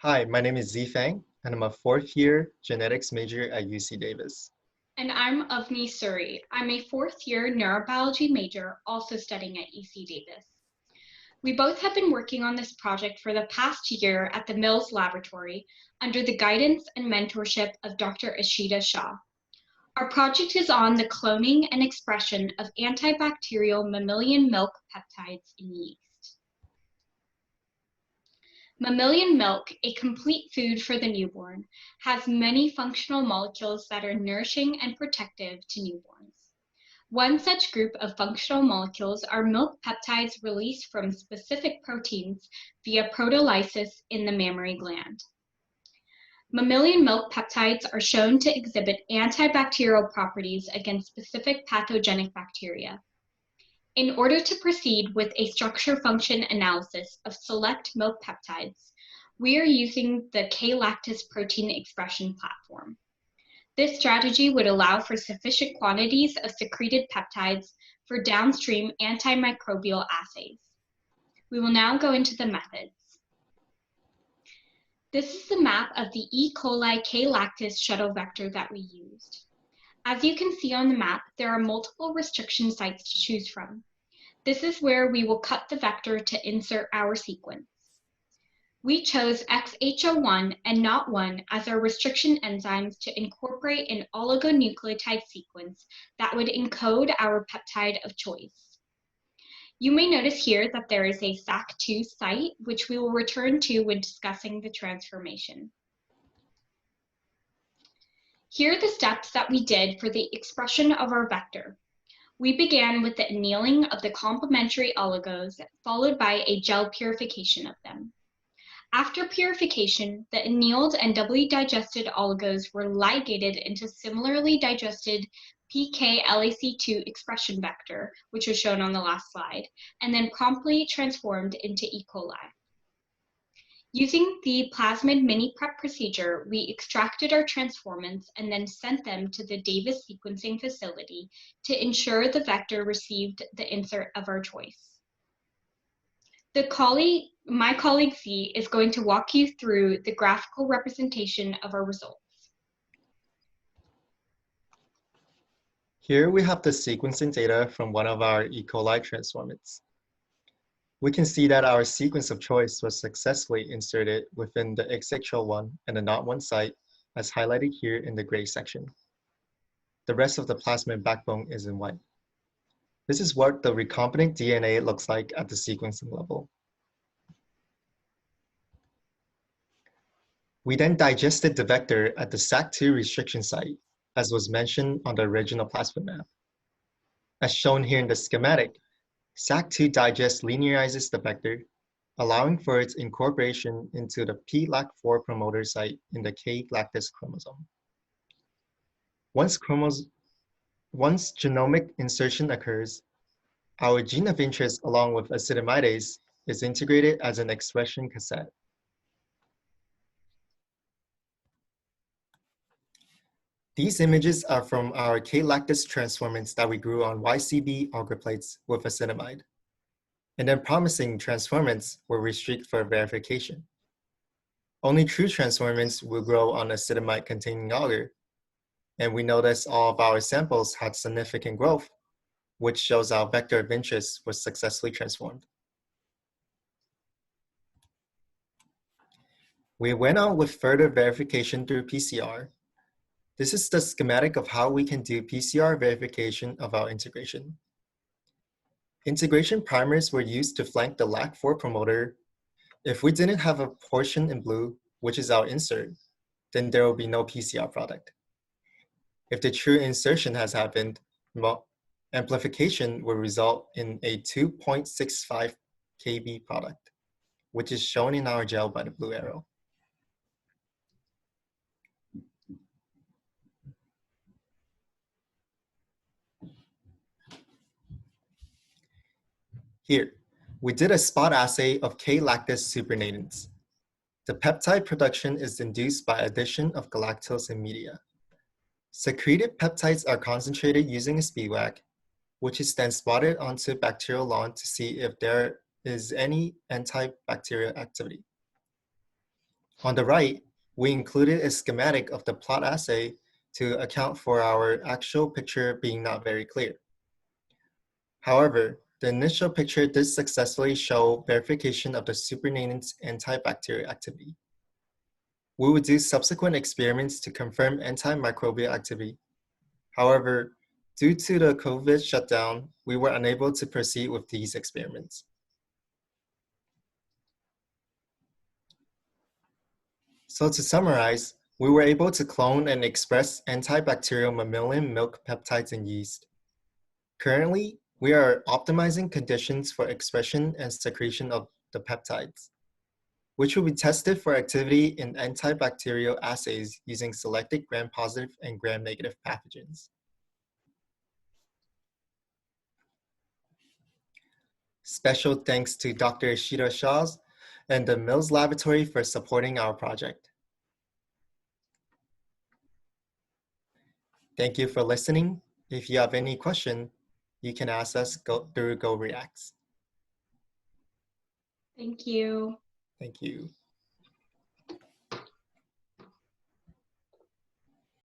Hi, my name is Fang, and I'm a fourth-year genetics major at UC Davis. And I'm Avni Suri. I'm a fourth-year neurobiology major, also studying at UC Davis. We both have been working on this project for the past year at the Mills Laboratory under the guidance and mentorship of Dr. Ishita Shah. Our project is on the cloning and expression of antibacterial mammalian milk peptides in yeast. Mammalian milk, a complete food for the newborn, has many functional molecules that are nourishing and protective to newborns. One such group of functional molecules are milk peptides released from specific proteins via proteolysis in the mammary gland. Mammalian milk peptides are shown to exhibit antibacterial properties against specific pathogenic bacteria. In order to proceed with a structure-function analysis of select milk peptides, we are using the K-lactase protein expression platform. This strategy would allow for sufficient quantities of secreted peptides for downstream antimicrobial assays. We will now go into the methods. This is the map of the E. coli K-lactase shuttle vector that we used. As you can see on the map, there are multiple restriction sites to choose from. This is where we will cut the vector to insert our sequence. We chose XHO1 and NOT1 as our restriction enzymes to incorporate an oligonucleotide sequence that would encode our peptide of choice. You may notice here that there is a SAC2 site, which we will return to when discussing the transformation. Here are the steps that we did for the expression of our vector. We began with the annealing of the complementary oligos, followed by a gel purification of them. After purification, the annealed and doubly digested oligos were ligated into similarly digested PKLAC2 expression vector, which was shown on the last slide, and then promptly transformed into E. coli. Using the plasmid mini-prep procedure, we extracted our transformants and then sent them to the Davis sequencing facility to ensure the vector received the insert of our choice. My colleague Z is going to walk you through the graphical representation of our results. Here we have the sequencing data from one of our E. coli transformants. We can see that our sequence of choice was successfully inserted within the XHO1 and the NOT1 site, as highlighted here in the gray section. The rest of the plasmid backbone is in white. This is what the recombinant DNA looks like at the sequencing level. We then digested the vector at the SAC2 restriction site, as was mentioned on the original plasmid map. As shown here in the schematic, SAC2 digest linearizes the vector, allowing for its incorporation into the PLAC4 promoter site in the K-lactase chromosome. Once genomic insertion occurs, our gene of interest along with acetamidase is integrated as an expression cassette. These images are from our K-lactase transformants that we grew on YCB agar plates with acetamide. And then promising transformants were restricted for verification. Only true transformants will grow on acetamide-containing agar, and we noticed all of our samples had significant growth, which shows our vector of interest was successfully transformed. We went on with further verification through PCR. This is the schematic of how we can do PCR verification of our integration. Integration primers were used to flank the LAC4 promoter. If we didn't have a portion in blue, which is our insert, then there will be no PCR product. If the true insertion has happened, amplification will result in a 2.65 kb product, which is shown in our gel by the blue arrow. Here, we did a spot assay of K-lactase supernatants. The peptide production is induced by addition of galactose in media. Secreted peptides are concentrated using a speedwhack, which is then spotted onto bacterial lawn to see if there is any antibacterial activity. On the right, we included a schematic of the plot assay to account for our actual picture being not very clear. However, the initial picture did successfully show verification of the supernatant's antibacterial activity. We would do subsequent experiments to confirm antimicrobial activity. However, due to the COVID shutdown, we were unable to proceed with these experiments. So to summarize, we were able to clone and express antibacterial mammalian milk peptides in yeast. Currently, we are optimizing conditions for expression and secretion of the peptides, which will be tested for activity in antibacterial assays using selected gram-positive and gram-negative pathogens. Special thanks to Dr. Ishita Shah and the Mills Laboratory for supporting our project. Thank you for listening. If you have any question, you can ask us through GoReacts. Thank you. Thank you.